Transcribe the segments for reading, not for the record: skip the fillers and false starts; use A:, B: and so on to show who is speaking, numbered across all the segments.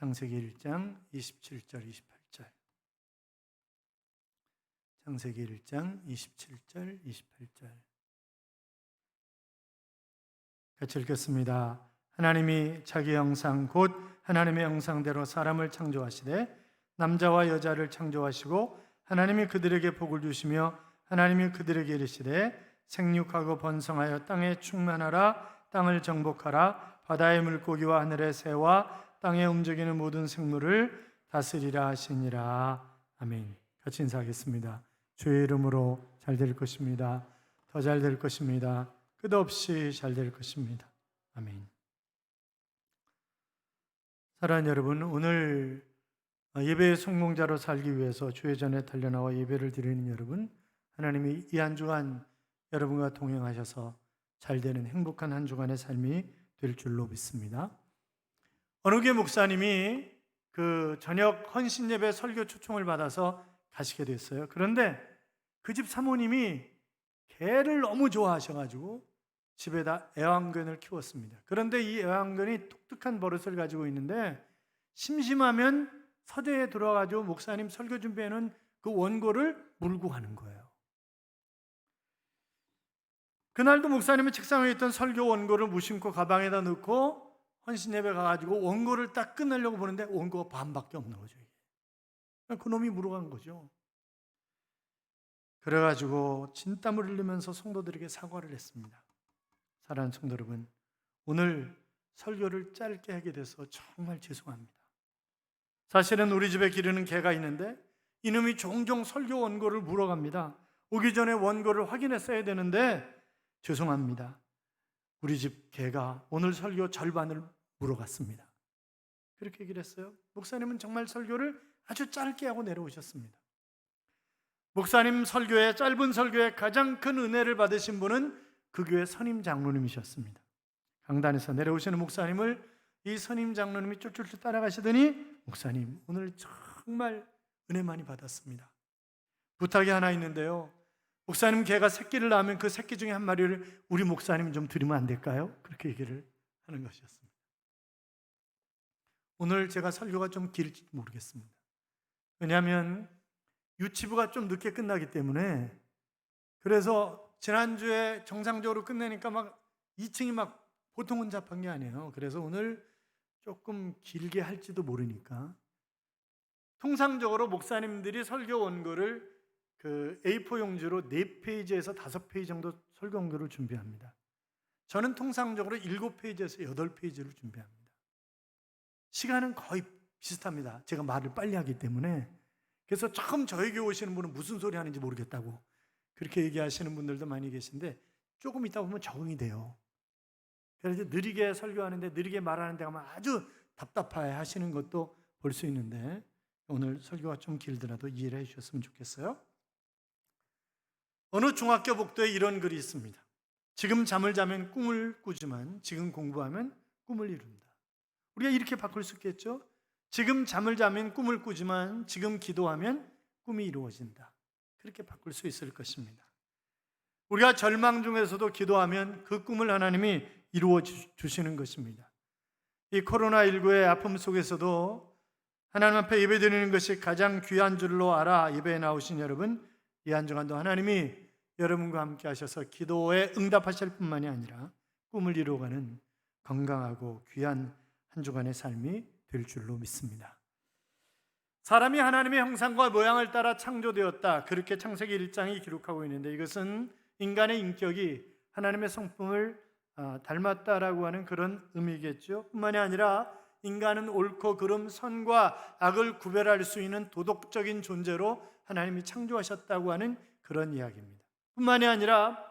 A: 창세기 1장 27절 28절. 창세기 1장 27절 28절. 같이 읽겠습니다. 하나님이 자기 형상 곧 하나님의 형상대로 사람을 창조하시되 남자와 여자를 창조하시고 하나님이 그들에게 복을 주시며 하나님이 그들에게 이르시되 생육하고 번성하여 땅에 충만하라. 땅을 정복하라. 바다의 물고기와 하늘의 새와 땅에 움직이는 모든 생물을 다스리라 하시니라. 아멘. 같이 인사하겠습니다. 주의 이름으로 잘 될 것입니다. 더 잘 될 것입니다. 끝없이 잘 될 것입니다. 아멘. 사랑하는 여러분, 오늘 예배의 성공자로 살기 위해서 주의 전에 달려나와 예배를 드리는 여러분, 하나님이 이 한 주간 여러분과 동행하셔서 잘 되는 행복한 한 주간의 삶이 될 줄로 믿습니다. 어느 교회 목사님이 그 저녁 헌신 예배 설교 초청을 받아서 가시게 됐어요. 그런데 그 집 사모님이 개를 너무 좋아하셔가지고 집에다 애완견을 키웠습니다. 그런데 이 애완견이 독특한 버릇을 가지고 있는데 심심하면 서재에 들어가가지고 목사님 설교 준비해놓은 그 원고를 물고 가는 거예요. 그날도 목사님은 책상 위에 있던 설교 원고를 무심코 가방에다 넣고 헌신 예배 가가지고 원고를 딱 끝내려고 보는데 원고가 반밖에 없는 거죠. 그놈이 물어간 거죠. 그래가지고 진땀을 흘리면서 성도들에게 사과를 했습니다. 사랑하는 성도 여러분, 오늘 설교를 짧게 하게 돼서 정말 죄송합니다. 사실은 우리 집에 기르는 개가 있는데 이놈이 종종 설교 원고를 물어갑니다. 오기 전에 원고를 확인했어야 되는데 죄송합니다. 우리 집 개가 오늘 설교 절반을 물어갔습니다. 그렇게 얘기를 했어요. 목사님은 정말 설교를 아주 짧게 하고 내려오셨습니다. 목사님 설교에, 짧은 설교에 가장 큰 은혜를 받으신 분은 그 교회 선임 장로님이셨습니다. 강단에서 내려오시는 목사님을 이 선임 장로님이 쫄쫄쫄 따라가시더니 목사님 오늘 정말 은혜 많이 받았습니다. 부탁이 하나 있는데요. 목사님 개가 새끼를 낳으면 그 새끼 중에 한 마리를 우리 목사님 좀 드리면 안 될까요? 그렇게 얘기를 하는 것이었습니다. 오늘 제가 설교가 좀 길지 모르겠습니다. 왜냐하면 유치부가 좀 늦게 끝나기 때문에, 그래서 지난주에 정상적으로 끝내니까 막 2층이 막 보통 혼잡한 게 아니에요. 그래서 오늘 조금 길게 할지도 모르니까 통상적으로 목사님들이 설교 원고를 그 A4 용지로 4페이지에서 5페이지 정도 설교 원고를 준비합니다. 저는 통상적으로 7페이지에서 8페이지를 준비합니다. 시간은 거의 비슷합니다. 제가 말을 빨리 하기 때문에. 그래서 처음 저에게 오시는 분은 무슨 소리 하는지 모르겠다고 그렇게 얘기하시는 분들도 많이 계신데 조금 있다 보면 적응이 돼요. 그래서 느리게 설교하는데, 느리게 말하는데 가면 아주 답답해 하시는 것도 볼 수 있는데 오늘 설교가 좀 길더라도 이해를 해 주셨으면 좋겠어요. 어느 중학교 복도에 이런 글이 있습니다. 지금 잠을 자면 꿈을 꾸지만 지금 공부하면 꿈을 이룬다. 우리가 이렇게 바꿀 수 있겠죠? 지금 잠을 자면 꿈을 꾸지만 지금 기도하면 꿈이 이루어진다. 그렇게 바꿀 수 있을 것입니다. 우리가 절망 중에서도 기도하면 그 꿈을 하나님이 이루어 주시는 것입니다. 이 코로나19의 아픔 속에서도 하나님 앞에 예배드리는 것이 가장 귀한 줄로 알아 예배에 나오신 여러분, 이 한 주간도 하나님이 여러분과 함께 하셔서 기도에 응답하실 뿐만이 아니라 꿈을 이루어가는 건강하고 귀한 한 주간의 삶이 될 줄로 믿습니다. 사람이 하나님의 형상과 모양을 따라 창조되었다. 그렇게 창세기 1장이 기록하고 있는데 이것은 인간의 인격이 하나님의 성품을 닮았다라고 하는 그런 의미겠죠. 뿐만이 아니라 인간은 옳고 그름, 선과 악을 구별할 수 있는 도덕적인 존재로 하나님이 창조하셨다고 하는 그런 이야기입니다. 뿐만이 아니라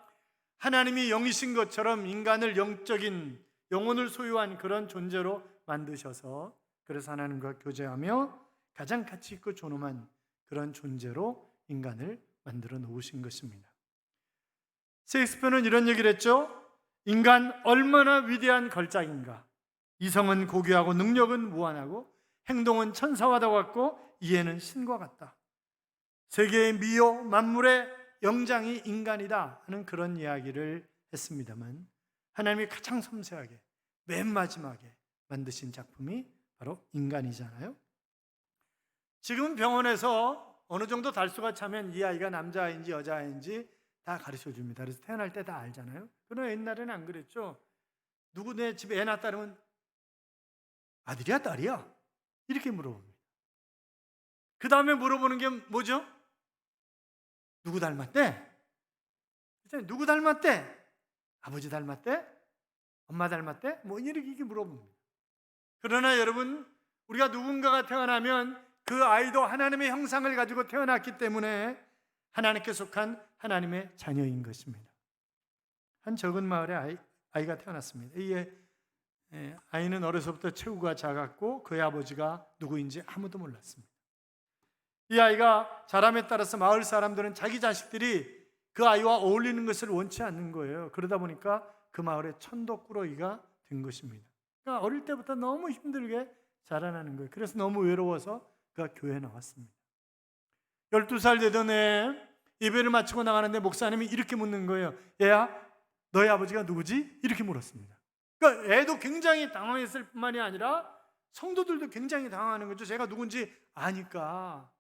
A: 하나님이 영이신 것처럼 인간을 영적인 영혼을 소유한 그런 존재로 만드셔서, 그래서 하나님과 교제하며 가장 가치 있고 존엄한 그런 존재로 인간을 만들어 놓으신 것입니다. 셰익스피어는 이런 얘기를 했죠. 인간 얼마나 위대한 걸작인가. 이성은 고귀하고 능력은 무한하고 행동은 천사와 같고 이해는 신과 같다. 세계의 미요 만물의 영장이 인간이다 하는 그런 이야기를 했습니다만, 하나님이 가장 섬세하게 맨 마지막에 만드신 작품이 바로 인간이잖아요. 지금 병원에서 어느 정도 달수가 차면 이 아이가 남자아이인지 여자아이인지 다 가르쳐 줍니다. 그래서 태어날 때 다 알잖아요. 그러나 옛날에는 안 그랬죠. 누구 내 집에 애 낳았다 그러면 아들이야 딸이야? 이렇게 물어봅니다. 그 다음에 물어보는 게 뭐죠? 누구 닮았대? 누구 닮았대? 아버지 닮았대? 엄마 닮았대? 뭐 이렇게 물어봅니다. 그러나 여러분, 우리가 누군가가 태어나면 그 아이도 하나님의 형상을 가지고 태어났기 때문에 하나님께 속한 하나님의 자녀인 것입니다. 한 적은 마을에 아이가 태어났습니다. 이 아이는 어려서부터 체구가 작았고 그의 아버지가 누구인지 아무도 몰랐습니다. 이 아이가 자람에 따라서 마을 사람들은 자기 자식들이 그 아이와 어울리는 것을 원치 않는 거예요. 그러다 보니까 그 마을에 천덕꾸러기가 된 것입니다. 그러니까 어릴 때부터 너무 힘들게 자라나는 거예요. 그래서 너무 외로워서 그가 교회에 나왔습니다. 12살 되던 애 예배를 마치고 나가는데 목사님이 이렇게 묻는 거예요. 얘야, 너희 아버지가 누구지? 이렇게 물었습니다. 그러니까 애도 굉장히 당황했을 뿐만이 아니라 성도들도 굉장히 당황하는 거죠. 제가 누군지 아니까.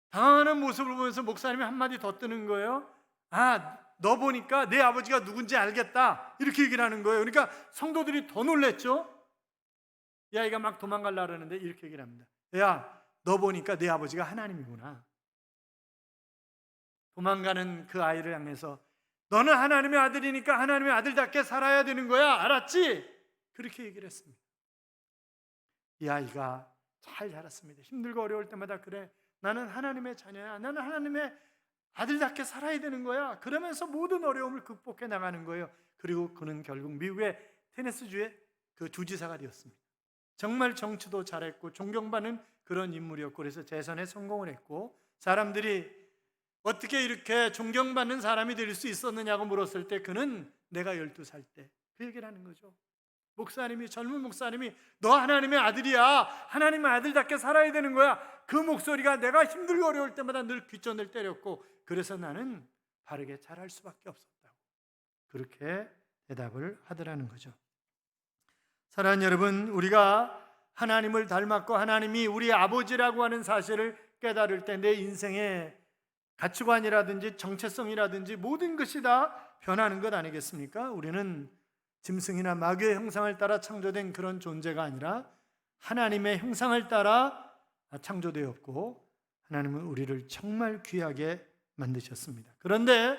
A: 당황하는 모습을 보면서 목사님이 한마디 더 뜨는 거예요. 아, 너 보니까 내 아버지가 누군지 알겠다. 이렇게 얘기를 하는 거예요. 그러니까 성도들이 더 놀랬죠. 이 아이가 막 도망가려고 하는데 이렇게 얘기를 합니다. 야, 너 보니까 내 아버지가 하나님이구나. 도망가는 그 아이를 향해서 너는 하나님의 아들이니까 하나님의 아들답게 살아야 되는 거야. 알았지? 그렇게 얘기를 했습니다. 이 아이가 잘 자랐습니다. 힘들고 어려울 때마다 그래. 나는 하나님의 자녀야. 나는 하나님의 아들답게 살아야 되는 거야. 그러면서 모든 어려움을 극복해 나가는 거예요. 그리고 그는 결국 미국의 테네스주의 그 주지사가 되었습니다. 정말 정치도 잘했고 존경받는 그런 인물이었고 그래서 재선에 성공을 했고 사람들이 어떻게 이렇게 존경받는 사람이 될 수 있었느냐고 물었을 때 그는 내가 12살 때 그 얘기를 하는 거죠. 목사님이 젊은 목사님이 너 하나님의 아들이야. 하나님의 아들답게 살아야 되는 거야. 그 목소리가 내가 힘들고 어려울 때마다 늘 귓전을 때렸고 그래서 나는 바르게 자랄 수밖에 없었다고 그렇게 대답을 하더라는 거죠. 사랑하는 여러분, 우리가 하나님을 닮았고 하나님이 우리 아버지라고 하는 사실을 깨달을 때 내 인생의 가치관이라든지 정체성이라든지 모든 것이 다 변하는 것 아니겠습니까? 우리는 짐승이나 마귀의 형상을 따라 창조된 그런 존재가 아니라 하나님의 형상을 따라 창조되었고 하나님은 우리를 정말 귀하게 만드셨습니다. 그런데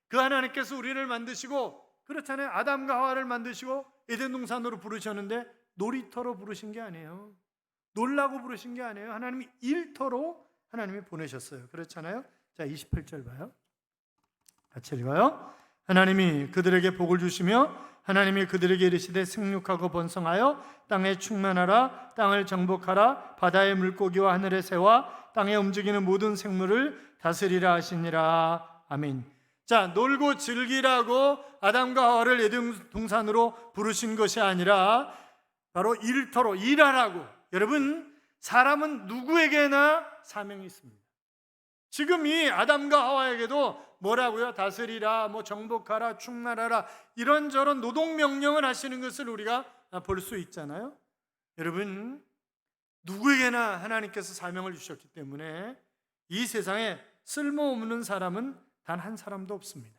A: 그 하나님께서 우리를 만드시고 그렇잖아요. 아담과 하와를 만드시고 에덴 동산으로 부르셨는데 놀이터로 부르신 게 아니에요. 놀라고 부르신 게 아니에요. 하나님이 일터로 하나님이 보내셨어요. 그렇잖아요. 자, 28절 봐요. 같이 읽어요. 하나님이 그들에게 복을 주시며 하나님이 그들에게 이르시되 생육하고 번성하여 땅에 충만하라. 땅을 정복하라. 바다의 물고기와 하늘의 새와 땅에 움직이는 모든 생물을 다스리라 하시니라. 아멘. 자, 놀고 즐기라고 아담과 하와를 에덴 동산으로 부르신 것이 아니라 바로 일터로 일하라고. 여러분, 사람은 누구에게나 사명이 있습니다. 지금 이 아담과 하와에게도 뭐라고요? 다스리라, 정복하라, 충만하라 이런저런 노동명령을 하시는 것을 우리가 볼 수 있잖아요. 여러분, 누구에게나 하나님께서 사명을 주셨기 때문에 이 세상에 쓸모없는 사람은 단 한 사람도 없습니다.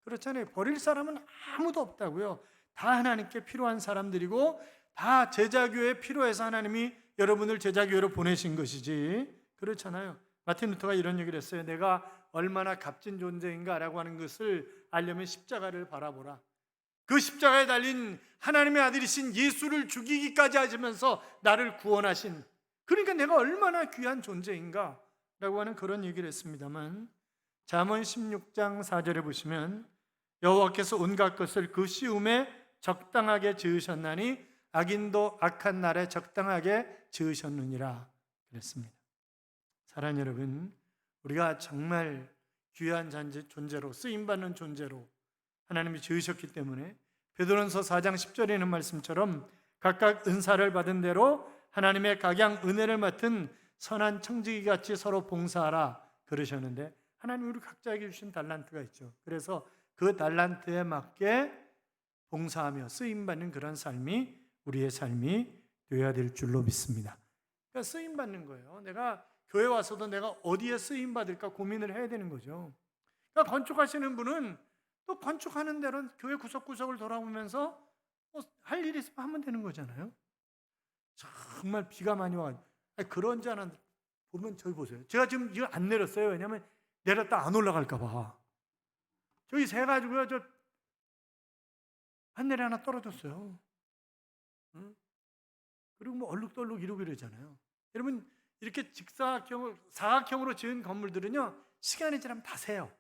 A: 그렇잖아요. 버릴 사람은 아무도 없다고요. 다 하나님께 필요한 사람들이고 다 제자교회에 필요해서 하나님이 여러분을 제자교회로 보내신 것이지. 그렇잖아요. 마틴 루터가 이런 얘기를 했어요. 내가 얼마나 값진 존재인가라고 하는 것을 알려면 십자가를 바라보라. 그 십자가에 달린 하나님의 아들이신 예수를 죽이기까지 하시면서 나를 구원하신, 그러니까 내가 얼마나 귀한 존재인가 라고 하는 그런 얘기를 했습니다만, 잠언 16장 4절에 보시면 여호와께서 온갖 것을 그 시음에 적당하게 지으셨나니 악인도 악한 날에 적당하게 지으셨느니라 그랬습니다. 사랑하는 여러분, 우리가 정말 귀한 존재로 쓰임받는 존재로 하나님이 지으셨기 때문에 베드로전서 4장 10절에 있는 말씀처럼 각각 은사를 받은 대로 하나님의 각양 은혜를 맡은 선한 청지기같이 서로 봉사하라 그러셨는데, 하나님이 우리 각자에게 주신 달란트가 있죠. 그래서 그 달란트에 맞게 봉사하며 쓰임받는 그런 삶이 우리의 삶이 되어야 될 줄로 믿습니다. 그러니까 쓰임 받는 거예요. 내가 교회 와서도 내가 어디에 쓰임 받을까 고민을 해야 되는 거죠. 그러니까 건축하시는 분은 또 건축하는 대로 교회 구석구석을 돌아보면서 할 일이 있으면 하면 되는 거잖아요. 정말 비가 많이 와. 그런 줄 아는 보면 저기 보세요. 제가 지금 이거 안 내렸어요. 왜냐하면 내렸다 안 올라갈까 봐. 저기 세 가지고요. 저 판넬이 하나 떨어졌어요. 응? 그리고 뭐 얼룩덜룩 이러고 이러잖아요. 여러분 이렇게 직사각형으로 사각형으로 지은 건물들은요 시간이 지나면 다 새요.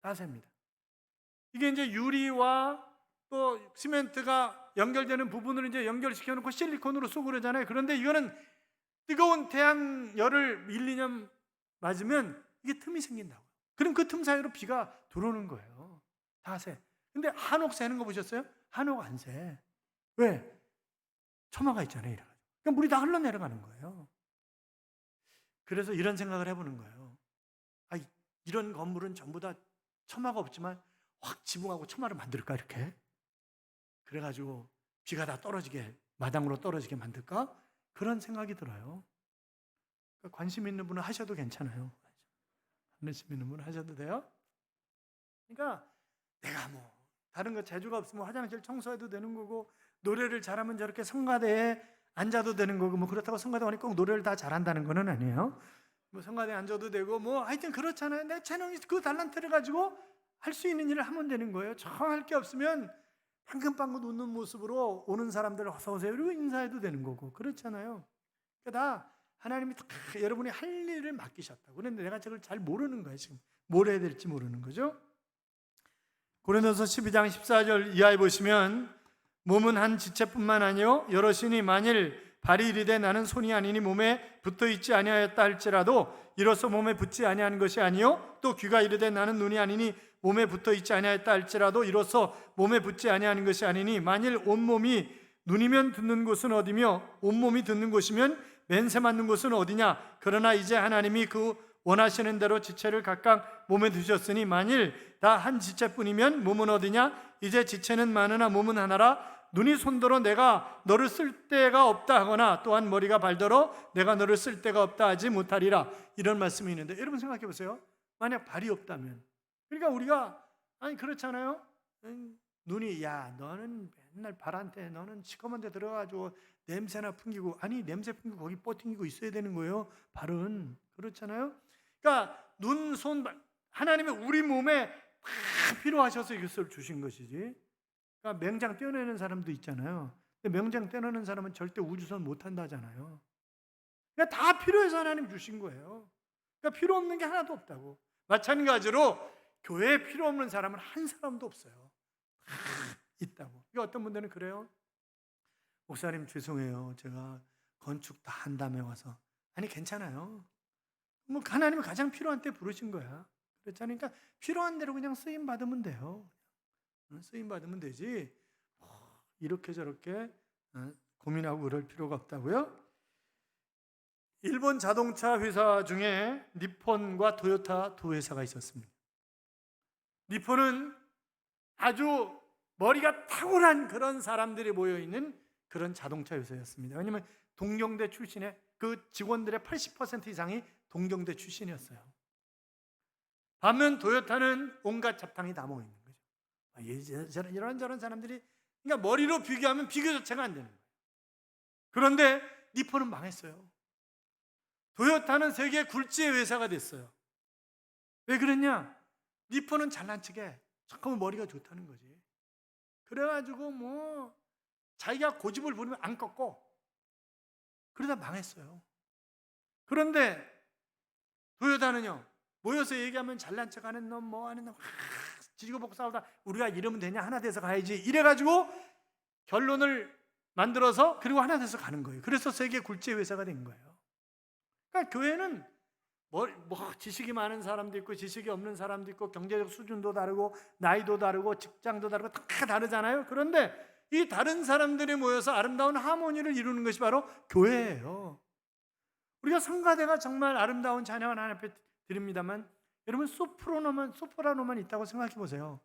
A: 다 셉니다. 이게 이제 유리와 또 시멘트가 연결되는 부분을 이제 연결시켜 놓고 실리콘으로 쓰고 그러잖아요. 그런데 이거는 뜨거운 태양 열을 1, 2년 맞으면 이게 틈이 생긴다고요. 그럼 그 틈 사이로 비가 들어오는 거예요. 다 새. 근데 한옥 새는 거 보셨어요? 한옥 안 새. 왜? 처마가 있잖아요. 이래가지고. 그러니까 물이 다 흘러내려가는 거예요. 그래서 이런 생각을 해보는 거예요. 이런 건물은 전부 다 처마가 없지만 확 지붕하고 처마를 만들까 이렇게. 그래가지고 비가 다 떨어지게 마당으로 떨어지게 만들까? 그런 생각이 들어요. 그러니까 관심 있는 분은 하셔도 괜찮아요. 관심 있는 분은 하셔도 돼요. 그러니까 내가 뭐 다른 거 재주가 없으면 화장실 청소해도 되는 거고 노래를 잘하면 저렇게 성가대에 앉아도 되는 거고 뭐 그렇다고 성가대원이 꼭 노래를 다 잘한다는 건 아니에요. 뭐 성가대에 앉아도 되고 뭐 하여튼 그렇잖아요. 내 재능이 그 달란트를 가지고 할 수 있는 일을 하면 되는 거예요. 정할 게 없으면 방긋방긋 웃는 모습으로 오는 사람들 어서 오세요 그리고 인사해도 되는 거고 그렇잖아요. 그러니까 다 하나님이 다 여러분이 할 일을 맡기셨다고. 그런데 내가 저걸 잘 모르는 거예요. 지금 뭘 해야 될지 모르는 거죠. 고린도서 12장 14절 이하에 보시면 몸은 한 지체뿐만 아니요 여럿이니 만일 발이 이르되 나는 손이 아니니 몸에 붙어있지 아니하였다 할지라도 이로써 몸에 붙지 아니하는 것이 아니요 또 귀가 이르되 나는 눈이 아니니 몸에 붙어있지 아니하였다 할지라도 이로써 몸에 붙지 아니하는 것이 아니니 만일 온몸이 눈이면 듣는 곳은 어디며 온몸이 듣는 곳이면 맨세 맞는 곳은 어디냐. 그러나 이제 하나님이 그 원하시는 대로 지체를 각각 몸에 두셨으니 만일 다 한 지체뿐이면 몸은 어디냐. 이제 지체는 많으나 몸은 하나라. 눈이 손더러 내가 너를 쓸 데가 없다 하거나 또한 머리가 발더러 내가 너를 쓸 데가 없다 하지 못하리라. 이런 말씀이 있는데 여러분 생각해 보세요. 만약 발이 없다면 그러니까 우리가 그렇잖아요. 눈이 야 너는 맨날 발한테 너는 시커먼 데 들어가지고 냄새나 풍기고 냄새 풍기고 거기 뻗팅기고 있어야 되는 거예요. 발은 그렇잖아요. 그러니까 눈, 손, 발 하나님이 우리 몸에 다 필요하셔서 이것을 주신 것이지. 그러니까 명장 떼어내는 사람도 있잖아요. 근데 명장 떼어내는 사람은 절대 우주선 못 한다잖아요. 그러니까 다 필요해서 하나님 주신 거예요. 그러니까 필요 없는 게 하나도 없다고. 마찬가지로 교회에 필요 없는 사람은 한 사람도 없어요. 다 있다고. 그러니까 어떤 분들은 그래요. 목사님 죄송해요. 제가 건축 다 한 다음에 와서. 괜찮아요. 뭐 하나님이 가장 필요한 때 부르신 거야. 그렇잖아요. 그러니까 필요한 대로 그냥 쓰임 받으면 돼요. 쓰임 받으면 되지. 이렇게 저렇게 고민하고 그럴 필요가 없다고요. 일본 자동차 회사 중에 니폰과 토요타 두 회사가 있었습니다. 니폰은 아주 머리가 탁월한 그런 사람들이 모여있는 그런 자동차 회사였습니다. 왜냐하면 동경대 출신의 그 직원들의 80% 이상이 동경대 출신이었어요. 반면 토요타는 온갖 잡탕이 다 모여있는 거죠. 이런저런 사람들이 그러니까 머리로 비교하면 비교 자체가 안 되는 거예요. 그런데 니폰은 망했어요. 토요타는 세계 굴지의 회사가 됐어요. 왜 그랬냐? 니폰은 잘난 척해. 잠깐만 머리가 좋다는 거지. 그래가지고 뭐 자기가 고집을 부리면 안 꺾고 그러다 망했어요. 그런데 토요타는요 모여서 얘기하면 잘난 척하는 놈 뭐 하는 놈 지지고볶 싸우다 우리가 이러면 되냐 하나 돼서 가야지 이래가지고 결론을 만들어서 그리고 하나 돼서 가는 거예요. 그래서 세계 굴지의 회사가 된 거예요. 그러니까 교회는 뭐 지식이 많은 사람도 있고 지식이 없는 사람도 있고 경제적 수준도 다르고 나이도 다르고 직장도 다르고 다 다르잖아요. 그런데 이 다른 사람들이 모여서 아름다운 하모니를 이루는 것이 바로 교회예요. 우리가 성가대가 정말 아름다운 찬양을 하나님 앞에 드립니다만 여러분 소프라노만 있다고 생각해 보세요.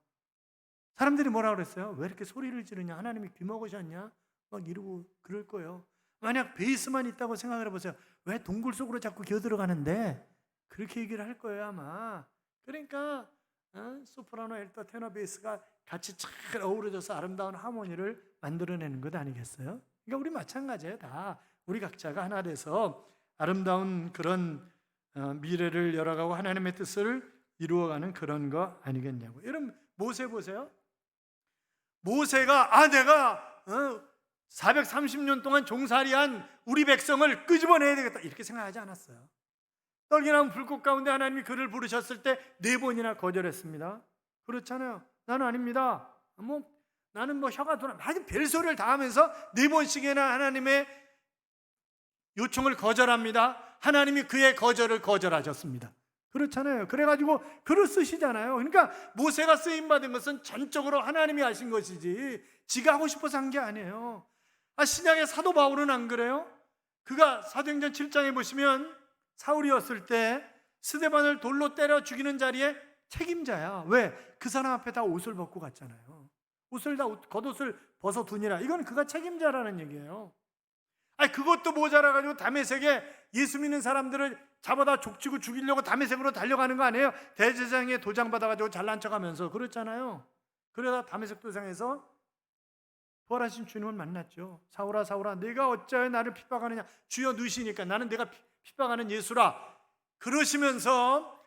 A: 사람들이 뭐라 그랬어요? 왜 이렇게 소리를 지르냐? 하나님이 귀 먹으셨냐? 막 이러고 그럴 거예요. 만약 베이스만 있다고 생각을 해보세요. 왜 동굴 속으로 자꾸 기어들어가는데? 그렇게 얘기를 할 거예요 아마. 그러니까 소프라노, 알토, 테너, 베이스가 같이 잘 어우러져서 아름다운 하모니를 만들어내는 것 아니겠어요? 그러니까 우리 마찬가지예요. 다 우리 각자가 하나 돼서 아름다운 그런 미래를 열어가고 하나님의 뜻을 이루어가는 그런 거 아니겠냐고. 여러분 모세 보세요. 모세가 내가 430년 동안 종살이한 우리 백성을 끄집어내야 되겠다 이렇게 생각하지 않았어요. 떨기나무 불꽃 가운데 하나님이 그를 부르셨을 때 4번이나 거절했습니다. 그렇잖아요. 나는 아닙니다. 나는 혀가 돌아 아주 별소리를 다 하면서 4번씩이나 하나님의 요청을 거절합니다. 하나님이 그의 거절을 거절하셨습니다. 그렇잖아요. 그래가지고 글을 쓰시잖아요. 그러니까 모세가 쓰임받은 것은 전적으로 하나님이 하신 것이지 지가 하고 싶어서 한 게 아니에요. 신약의 사도 바울은 안 그래요? 그가 사도행전 7장에 보시면 사울이었을 때 스데반을 돌로 때려 죽이는 자리에 책임자야. 왜? 그 사람 앞에 다 옷을 벗고 갔잖아요. 겉옷을 벗어두니라. 이건 그가 책임자라는 얘기예요. 그것도 모자라가지고 다메섹에 예수 믿는 사람들을 잡아다 족치고 죽이려고 다메섹으로 달려가는 거 아니에요? 대제사장에 도장 받아가지고 잘난 척하면서 그렇잖아요. 그러다 다메섹 도상에서 부활하신 주님을 만났죠. 사울아 사울아 내가 어찌하여 나를 핍박하느냐. 주여 누시니까 나는 내가 핍박하는 예수라. 그러시면서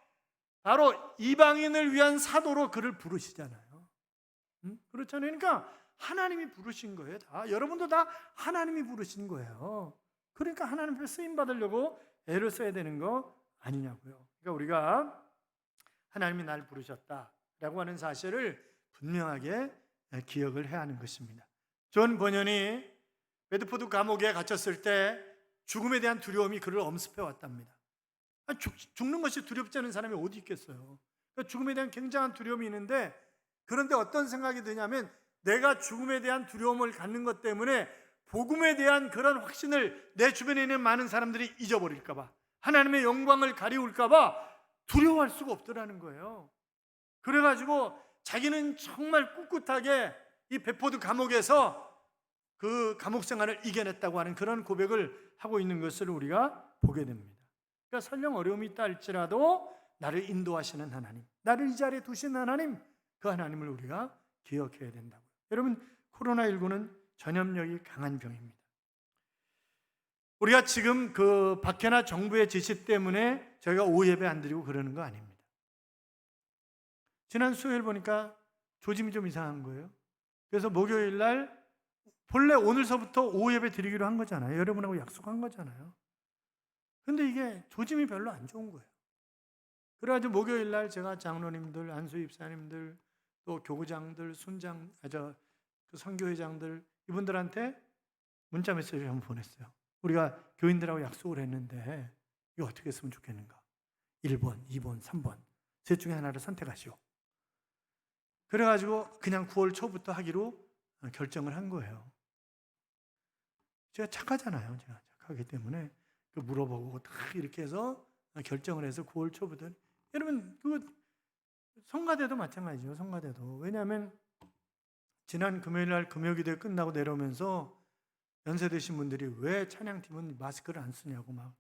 A: 바로 이방인을 위한 사도로 그를 부르시잖아요. 그렇잖아요. 그러니까 하나님이 부르신 거예요. 다 여러분도 다 하나님이 부르신 거예요. 그러니까 하나님 앞에 쓰임 받으려고 애를 써야 되는 거 아니냐고요. 그러니까 우리가 하나님이 날 부르셨다라고 하는 사실을 분명하게 기억을 해야 하는 것입니다. 존 버년이 베드포드 감옥에 갇혔을 때 죽음에 대한 두려움이 그를 엄습해 왔답니다. 죽는 것이 두렵지 않은 사람이 어디 있겠어요. 그러니까 죽음에 대한 굉장한 두려움이 있는데 그런데 어떤 생각이 드냐면 내가 죽음에 대한 두려움을 갖는 것 때문에 복음에 대한 그런 확신을 내 주변에 있는 많은 사람들이 잊어버릴까 봐, 하나님의 영광을 가리울까 봐 두려워할 수가 없더라는 거예요. 그래가지고 자기는 정말 꿋꿋하게 이 베드포드 감옥에서 그 감옥 생활을 이겨냈다고 하는 그런 고백을 하고 있는 것을 우리가 보게 됩니다. 그러니까 설령 어려움이 있다 할지라도 나를 인도하시는 하나님, 나를 이 자리에 두신 하나님, 그 하나님을 우리가 기억해야 된다고요. 여러분 코로나19는 전염력이 강한 병입니다. 우리가 지금 그 박해나 정부의 지시 때문에 저희가 오후 예배 안 드리고 그러는 거 아닙니다. 지난 수요일 보니까 조짐이 좀 이상한 거예요. 그래서 목요일 날 본래 오늘서부터 오후 예배 드리기로 한 거잖아요. 여러분하고 약속한 거잖아요. 근데 이게 조짐이 별로 안 좋은 거예요. 그래가지고 목요일 날 제가 장로님들, 안수 입사님들, 또 교구장들, 그 선교회장들 이분들한테 문자 메시지를 한번 보냈어요. 우리가 교인들하고 약속을 했는데 이거 어떻게 했으면 좋겠는가? 1번, 2번, 3번 셋 중에 하나를 선택하시오. 그래가지고 그냥 9월 초부터 하기로 결정을 한 거예요. 제가 착하잖아요. 제가 착하기 때문에 물어보고 다 이렇게 해서 결정을 해서 9월 초부터. 여러분 성가대도 마찬가지죠. 성가대도. 왜냐하면 지난 금요일 날 금요기도회 끝나고 내려오면서 연세 드신 분들이 왜 찬양팀은 마스크를 안 쓰냐고 막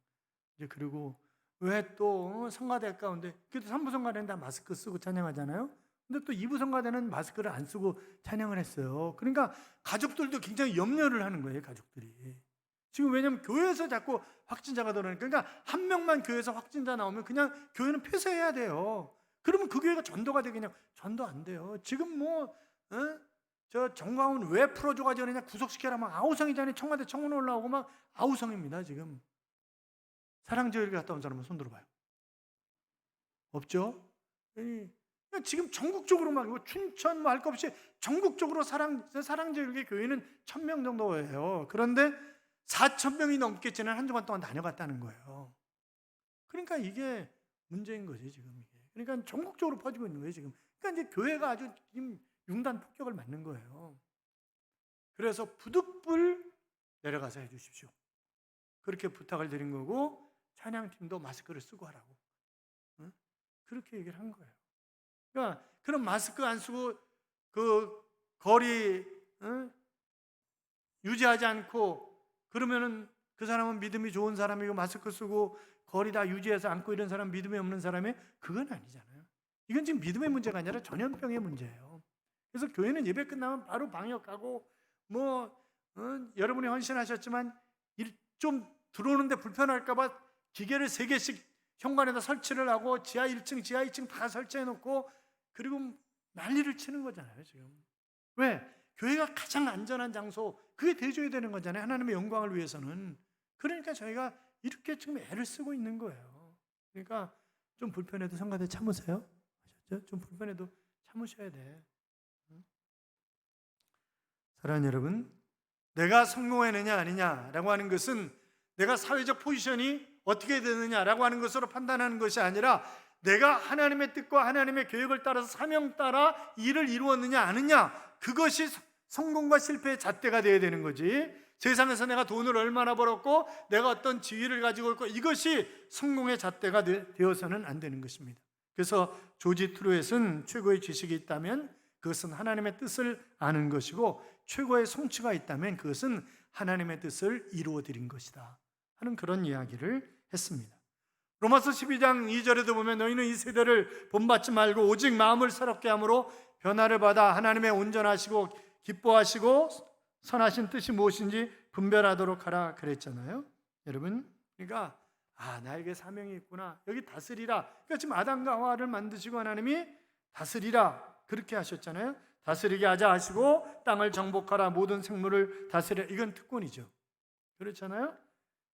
A: 이제 그리고 왜 또 성가대 가운데 그래도 3부 성가대는 다 마스크 쓰고 찬양하잖아요. 근데 또 2부 성가대는 마스크를 안 쓰고 찬양을 했어요. 그러니까 가족들도 굉장히 염려를 하는 거예요. 가족들이. 지금 왜냐하면 교회에서 자꾸 확진자가 들어오니까 그러니까 한 명만 교회에서 확진자 나오면 그냥 교회는 폐쇄해야 돼요. 그러면 그 교회가 전도가 되겠냐고. 전도 안 돼요. 지금 저 정광훈 왜 풀어줘가지고 그냥 구속시켜라 막 아우성이잖아요. 청와대 청문 올라오고 막 아우성입니다. 지금 사랑제일 갔다 온 사람은 손 들어봐요. 없죠? 지금 전국적으로 막 춘천 할 것 없이 전국적으로 사랑제일교 교회는 1,000명 정도예요. 그런데 4,000명이 넘게 지난 한 주간 동안 다녀갔다는 거예요. 그러니까 이게 문제인 거지 지금 이게. 그러니까 전국적으로 퍼지고 있는 거예요 지금. 그러니까 이제 교회가 아주 지금 융단 폭격을 맞는 거예요. 그래서 부득불 내려가서 해주십시오. 그렇게 부탁을 드린 거고 찬양팀도 마스크를 쓰고 하라고. 그렇게 얘기를 한 거예요. 그러니까 그런 마스크 안 쓰고 그 거리 유지하지 않고 그러면은 그 사람은 믿음이 좋은 사람이고 마스크 쓰고 거리 다 유지해서 앉고 이런 사람 믿음이 없는 사람이 그건 아니잖아요. 이건 지금 믿음의 문제가 아니라 전염병의 문제예요. 그래서 교회는 예배 끝나면 바로 방역하고 여러분이 헌신하셨지만 좀 들어오는데 불편할까 봐 기계를 3개씩 현관에다 설치를 하고 지하 1층, 지하 2층 다 설치해 놓고 그리고 난리를 치는 거잖아요, 지금. 왜? 교회가 가장 안전한 장소, 그게 돼줘야 되는 거잖아요. 하나님의 영광을 위해서는. 그러니까 저희가 이렇게 지금 애를 쓰고 있는 거예요. 그러니까 좀 불편해도 성가대 참으세요. 아셨죠? 좀 불편해도 참으셔야 돼. 사랑하는 여러분, 내가 성공했느냐 아니냐라고 하는 것은 내가 사회적 포지션이 어떻게 되느냐라고 하는 것으로 판단하는 것이 아니라 내가 하나님의 뜻과 하나님의 계획을 따라서 사명 따라 일을 이루었느냐 아느냐, 그것이 성공과 실패의 잣대가 되어야 되는 거지. 세상에서 내가 돈을 얼마나 벌었고 내가 어떤 지위를 가지고 있고 이것이 성공의 잣대가 되어서는 안 되는 것입니다. 그래서 조지 트루엣은 최고의 지식이 있다면 그것은 하나님의 뜻을 아는 것이고 최고의 성취가 있다면 그것은 하나님의 뜻을 이루어드린 것이다 하는 그런 이야기를 했습니다. 로마서 12장 2절에도 보면 너희는 이 세대를 본받지 말고 오직 마음을 새롭게 함으로 변화를 받아 하나님의 온전하시고 기뻐하시고 선하신 뜻이 무엇인지 분별하도록 하라 그랬잖아요. 여러분, 그러니까 나에게 사명이 있구나, 여기 다스리라. 그러니까 지금 아담과 하와를 만드시고 하나님이 다스리라 그렇게 하셨잖아요. 다스리게 하자 하시고 땅을 정복하라, 모든 생물을 다스리라. 이건 특권이죠. 그렇잖아요.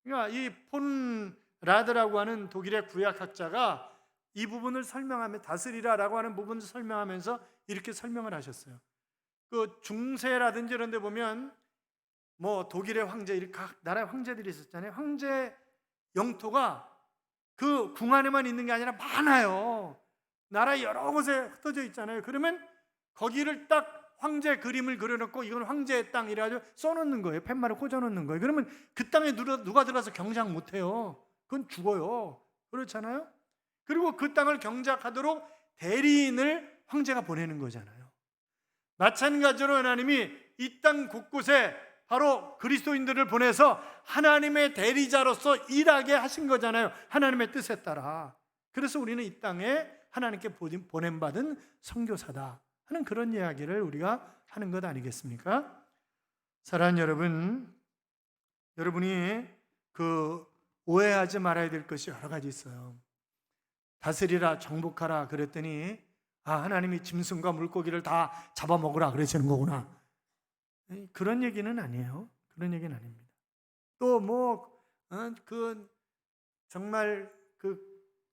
A: 그러니까 이 폰라드라고 하는 독일의 구약학자가 이 부분을 설명하며 다스리라라고 하는 부분을 설명하면서 이렇게 설명을 하셨어요. 그 중세라든지 이런 데 보면 독일의 황제, 각 나라의 황제들이 있었잖아요. 황제 영토가 그 궁 안에만 있는 게 아니라 많아요. 나라 여러 곳에 흩어져 있잖아요. 그러면 거기를 딱 황제 그림을 그려놓고 이건 황제의 땅 이래가지고 써놓는 거예요. 팻말을 꽂아놓는 거예요. 그러면 그 땅에 누가 들어서 경작 못해요. 그건 죽어요. 그렇잖아요. 그리고 그 땅을 경작하도록 대리인을 황제가 보내는 거잖아요. 마찬가지로 하나님이 이 땅 곳곳에 바로 그리스도인들을 보내서 하나님의 대리자로서 일하게 하신 거잖아요. 하나님의 뜻에 따라. 그래서 우리는 이 땅에 하나님께 보냄받은 선교사다 하는 그런 이야기를 우리가 하는 것 아니겠습니까? 사랑하는 여러분, 여러분이 오해하지 말아야 될 것이 여러 가지 있어요. 다스리라, 정복하라 그랬더니 하나님이 짐승과 물고기를 다 잡아먹으라 그러시는 거구나. 그런 얘기는 아니에요. 그런 얘기는 아닙니다. 또 정말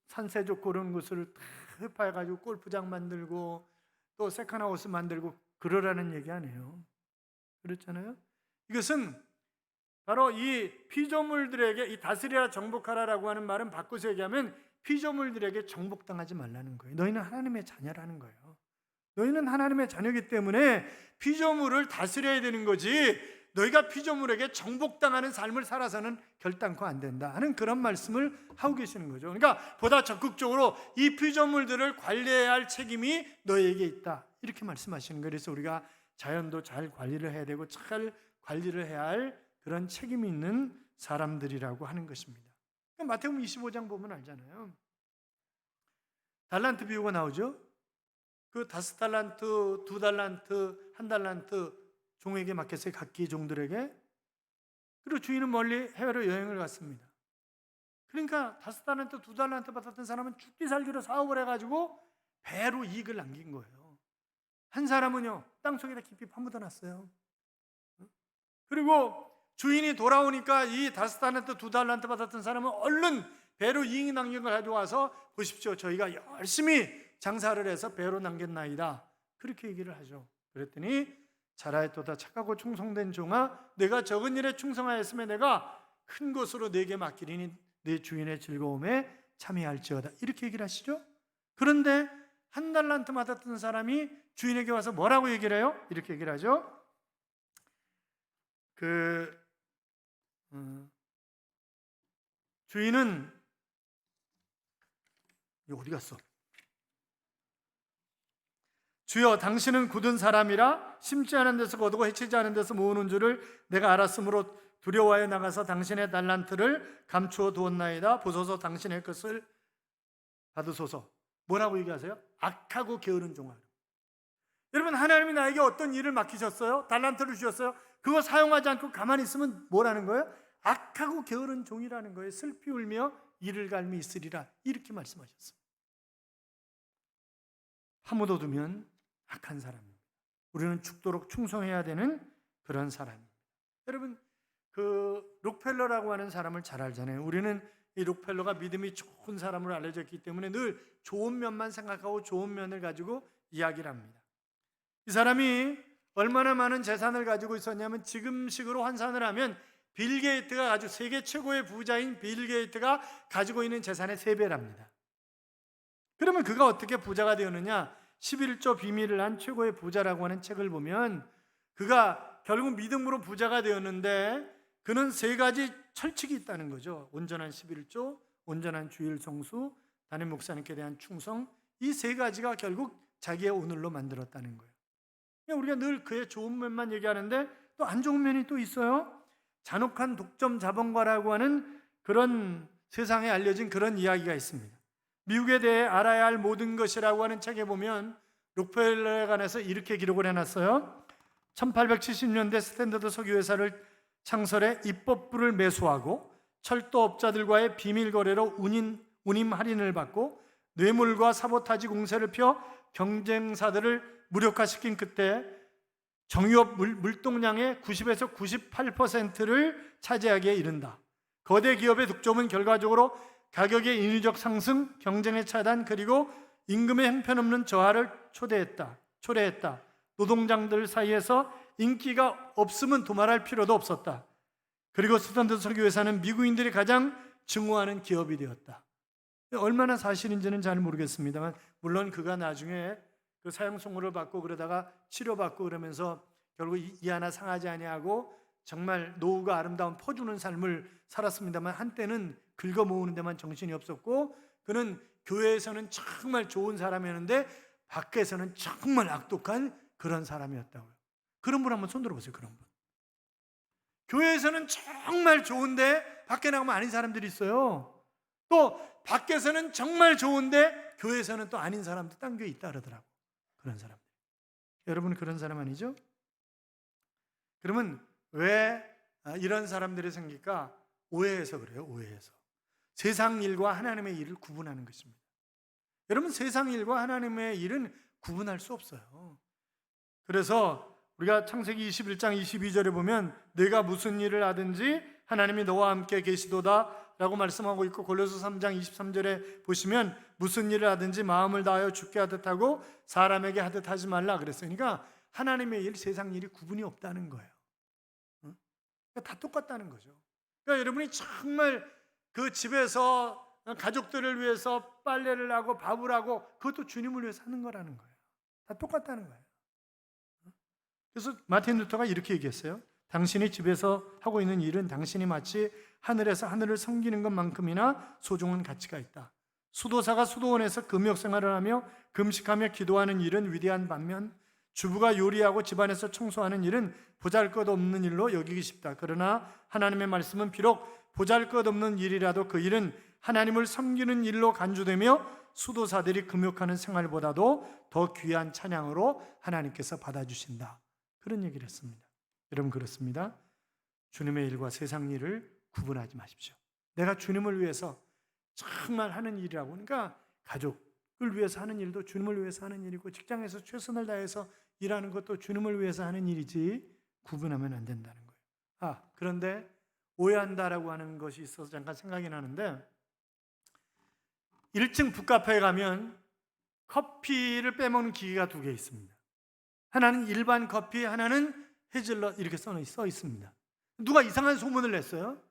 A: 산세족 그런 곳을 다 회파해가지고 골프장 만들고 또 세컨하우스 만들고 그러라는 얘기 아니에요. 그렇잖아요. 이것은 바로 이 피조물들에게 이 다스리라 정복하라라고 하는 말은 바꿔서 얘기하면 피조물들에게 정복당하지 말라는 거예요. 너희는 하나님의 자녀라는 거예요. 너희는 하나님의 자녀이기 때문에 피조물을 다스려야 되는 거지 너희가 피조물에게 정복당하는 삶을 살아서는 결단코 안 된다 하는 그런 말씀을 하고 계시는 거죠. 그러니까 보다 적극적으로 이 피조물들을 관리해야 할 책임이 너희에게 있다 이렇게 말씀하시는 거예요. 그래서 우리가 자연도 잘 관리를 해야 되고 잘 관리를 해야 할 그런 책임이 있는 사람들이라고 하는 것입니다. 마태복음 25장 보면 알잖아요. 달란트 비유가 나오죠. 그 5달란트, 2달란트, 1달란트 종에게 맡겼어요. 각기 종들에게. 그리고 주인은 멀리 해외로 여행을 갔습니다. 그러니까 5달란트, 2달란트 받았던 사람은 죽기 살기로 사업을 해가지고 배로 이익을 남긴 거예요. 한 사람은요 땅속에다 깊이 파묻어놨어요. 그리고 주인이 돌아오니까 이 5달란트, 2달란트 받았던 사람은 얼른 배로 이익 남긴 걸 가져와서 보십시오. 저희가 열심히 장사를 해서 배로 남겼나이다. 그렇게 얘기를 하죠. 그랬더니 잘하였도다 착하고 충성된 종아, 내가 적은 일에 충성하였으면 내가 큰 것으로 내게 맡기리니 내 주인의 즐거움에 참여할지어다. 이렇게 얘기를 하시죠. 그런데 1달란트 받았던 사람이 주인에게 와서 뭐라고 얘기를 해요? 이렇게 얘기를 하죠. 주인은 어디 갔어? 주여 당신은 굳은 사람이라 심지 않은 데서 거두고 해치지 않은 데서 모으는 줄을 내가 알았으므로 두려워하여 나가서 당신의 달란트를 감추어 두었나이다. 보소서 당신의 것을 받으소서. 뭐라고 얘기하세요? 악하고 게으른 종아. 여러분, 하나님이 나에게 어떤 일을 맡기셨어요? 달란트를 주셨어요? 그거 사용하지 않고 가만히 있으면 뭐라는 거예요? 악하고 게으른 종이라는 거예요. 슬피 울며 이를 갈미 있으리라, 이렇게 말씀하셨어요. 파묻어 두면 악한 사람입니다. 우리는 죽도록 충성해야 되는 그런 사람입니다. 여러분, 그 록펠러라고 하는 사람을 잘 알잖아요. 우리는 이 록펠러가 믿음이 좋은 사람으로 알려져 있기 때문에 늘 좋은 면만 생각하고 좋은 면을 가지고 이야기를 합니다. 이 사람이 얼마나 많은 재산을 가지고 있었냐면, 지금식으로 환산을 하면 빌 게이트가 아주 세계 최고의 부자인 빌 게이트가 가지고 있는 재산의 3배랍니다. 그러면 그가 어떻게 부자가 되었느냐? 11조 비밀을 한 최고의 부자라고 하는 책을 보면 그가 결국 믿음으로 부자가 되었는데, 그는 3가지 철칙이 있다는 거죠. 온전한 11조, 온전한 주일 성수, 담임 목사님께 대한 충성, 이 3가지가 결국 자기의 오늘로 만들었다는 거예요. 우리가 늘 그의 좋은 면만 얘기하는데 또 안 좋은 면이 또 있어요. 잔혹한 독점 자본가라고 하는 그런 세상에 알려진 그런 이야기가 있습니다. 미국에 대해 알아야 할 모든 것이라고 하는 책에 보면 록펠러에 관해서 이렇게 기록을 해놨어요. 1870년대 스탠더드 석유회사를 창설해 입법부를 매수하고 철도업자들과의 비밀 거래로 운임 할인을 받고 뇌물과 사보타지 공세를 펴 경쟁사들을 무력화시킨 그때 정유업 물동량의 90에서 98%를 차지하기에 이른다. 거대 기업의 독점은 결과적으로 가격의 인위적 상승, 경쟁의 차단, 그리고 임금의 형편없는 저하를 초래했다. 노동자들 사이에서 인기가 없으면 도말할 필요도 없었다. 그리고 스탠더드 석유회사는 미국인들이 가장 증오하는 기업이 되었다. 얼마나 사실인지는 잘 모르겠습니다만, 물론 그가 나중에 그 사형 선고를 받고 그러다가 치료받고 그러면서 결국 이 하나 상하지 아니하고 정말 노후가 아름다운 퍼주는 삶을 살았습니다만, 한때는 긁어 모으는 데만 정신이 없었고, 그는 교회에서는 정말 좋은 사람이었는데 밖에서는 정말 악독한 그런 사람이었다고요. 그런 분 한번 손 들어보세요. 그런 분. 교회에서는 정말 좋은데 밖에 나가면 아닌 사람들이 있어요. 또 밖에서는 정말 좋은데 교회에서는 또 아닌 사람도 딴 교회에 있다 그러더라고. 그런 사람들. 여러분, 그런 사람 아니죠? 그러면 왜 이런 사람들이 생길까? 오해해서 그래요. 오해해서. 세상 일과 하나님의 일을 구분하는 것입니다. 여러분, 세상 일과 하나님의 일은 구분할 수 없어요. 그래서 우리가 창세기 21장 22절에 보면 내가 무슨 일을 하든지 하나님이 너와 함께 계시도다 라고 말씀하고 있고, 골로새 3장 23절에 보시면 무슨 일을 하든지 마음을 다하여 주께 하듯 하고 사람에게 하듯 하지 말라 그랬으니까 하나님의 일, 세상 일이 구분이 없다는 거예요. 다 똑같다는 거죠. 그러니까 여러분이 정말 그 집에서 가족들을 위해서 빨래를 하고 밥을 하고 그것도 주님을 위해서 하는 거라는 거예요. 다 똑같다는 거예요. 그래서 마틴 루터가 이렇게 얘기했어요. 당신이 집에서 하고 있는 일은 당신이 마치 하늘에서 하늘을 섬기는 것만큼이나 소중한 가치가 있다. 수도사가 수도원에서 금욕 생활을 하며 금식하며 기도하는 일은 위대한 반면 주부가 요리하고 집안에서 청소하는 일은 보잘것없는 일로 여기기 쉽다. 그러나 하나님의 말씀은 비록 보잘것없는 일이라도 그 일은 하나님을 섬기는 일로 간주되며 수도사들이 금욕하는 생활보다도 더 귀한 찬양으로 하나님께서 받아주신다. 그런 얘기를 했습니다. 여러분, 그렇습니다. 주님의 일과 세상 일을 구분하지 마십시오. 내가 주님을 위해서 정말 하는 일이라고, 그러니까 가족을 위해서 하는 일도 주님을 위해서 하는 일이고, 직장에서 최선을 다해서 일하는 것도 주님을 위해서 하는 일이지 구분하면 안 된다는 거예요. 그런데 오해한다라고 하는 것이 있어서 잠깐 생각이 나는데, 1층 북카페에 가면 커피를 빼먹는 기계가 2개 있습니다. 하나는 일반 커피, 하나는 헤즐넛, 이렇게 써 있습니다. 누가 이상한 소문을 냈어요.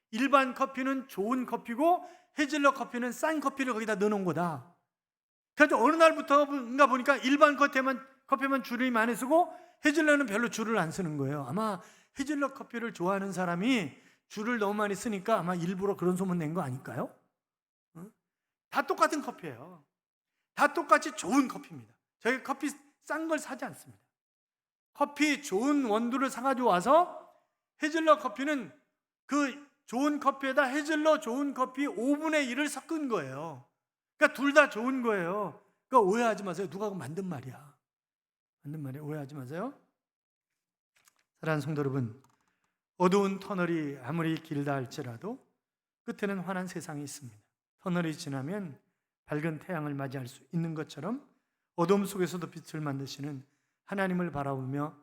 A: 일반 커피는 좋은 커피고 헤즐넛 커피는 싼 커피를 거기다 넣어놓은 거다. 그래서 어느 날부터인가 보니까 일반 커피만 줄을 많이 쓰고 헤즐넛은 별로 줄을 안 쓰는 거예요. 아마 헤즐넛 커피를 좋아하는 사람이 줄을 너무 많이 쓰니까 아마 일부러 그런 소문 낸 거 아닐까요? 다 똑같은 커피예요. 다 똑같이 좋은 커피입니다. 저희가 커피 싼 걸 사지 않습니다. 커피 좋은 원두를 사가지고 와서 헤즐넛 커피는 그 좋은 커피에다 헤즐넛 좋은 커피 5분의 1을 섞은 거예요. 그러니까 둘 다 좋은 거예요. 그러니까 오해하지 마세요. 누가 만든 말이야. 만든 말이에요. 오해하지 마세요. 사랑하는 성도 여러분, 어두운 터널이 아무리 길다 할지라도 끝에는 환한 세상이 있습니다. 터널이 지나면 밝은 태양을 맞이할 수 있는 것처럼 어둠 속에서도 빛을 만드시는 하나님을 바라보며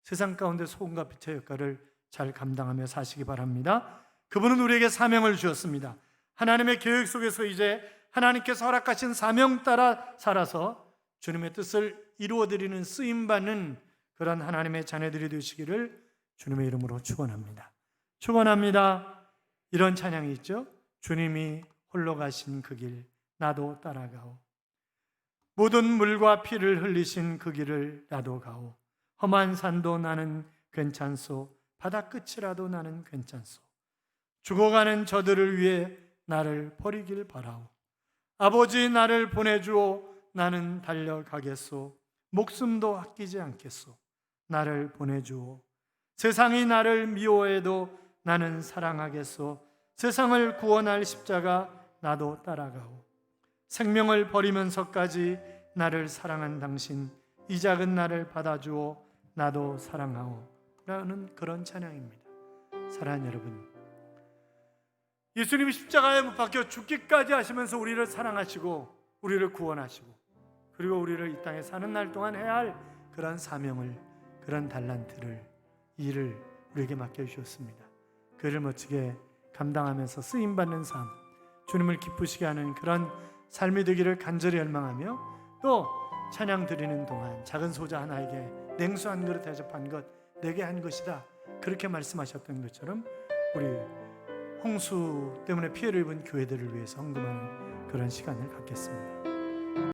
A: 세상 가운데 소금과 빛의 역할을 잘 감당하며 사시기 바랍니다. 그분은 우리에게 사명을 주었습니다. 하나님의 계획 속에서 이제 하나님께서 허락하신 사명 따라 살아서 주님의 뜻을 이루어드리는 쓰임받는 그런 하나님의 자녀들이 되시기를 주님의 이름으로 축원합니다. 축원합니다. 이런 찬양이 있죠. 주님이 홀로 가신 그 길 나도 따라가오. 모든 물과 피를 흘리신 그 길을 나도 가오. 험한 산도 나는 괜찮소. 바다 끝이라도 나는 괜찮소. 죽어가는 저들을 위해 나를 버리길 바라오. 아버지 나를 보내주오. 나는 달려가겠소. 목숨도 아끼지 않겠소. 나를 보내주오. 세상이 나를 미워해도 나는 사랑하겠소. 세상을 구원할 십자가 나도 따라가오. 생명을 버리면서까지 나를 사랑한 당신, 이 작은 나를 받아주오. 나도 사랑하오. 라는 그런 찬양입니다. 사랑하는 여러분, 예수님이 십자가에 못 박혀 죽기까지 하시면서 우리를 사랑하시고 우리를 구원하시고 그리고 우리를 이 땅에 사는 날 동안 해야 할 그런 사명을, 그런 달란트를, 일을 우리에게 맡겨주셨습니다. 그를 멋지게 감당하면서 쓰임받는 삶, 주님을 기쁘시게 하는 그런 삶이 되기를 간절히 열망하며 또 찬양 드리는 동안 작은 소자 하나에게 냉수 한 그릇 대접한 것 내게 한 것이다, 그렇게 말씀하셨던 것처럼 우리 홍수 때문에 피해를 입은 교회들을 위해서 헌금하는 그런 시간을 갖겠습니다.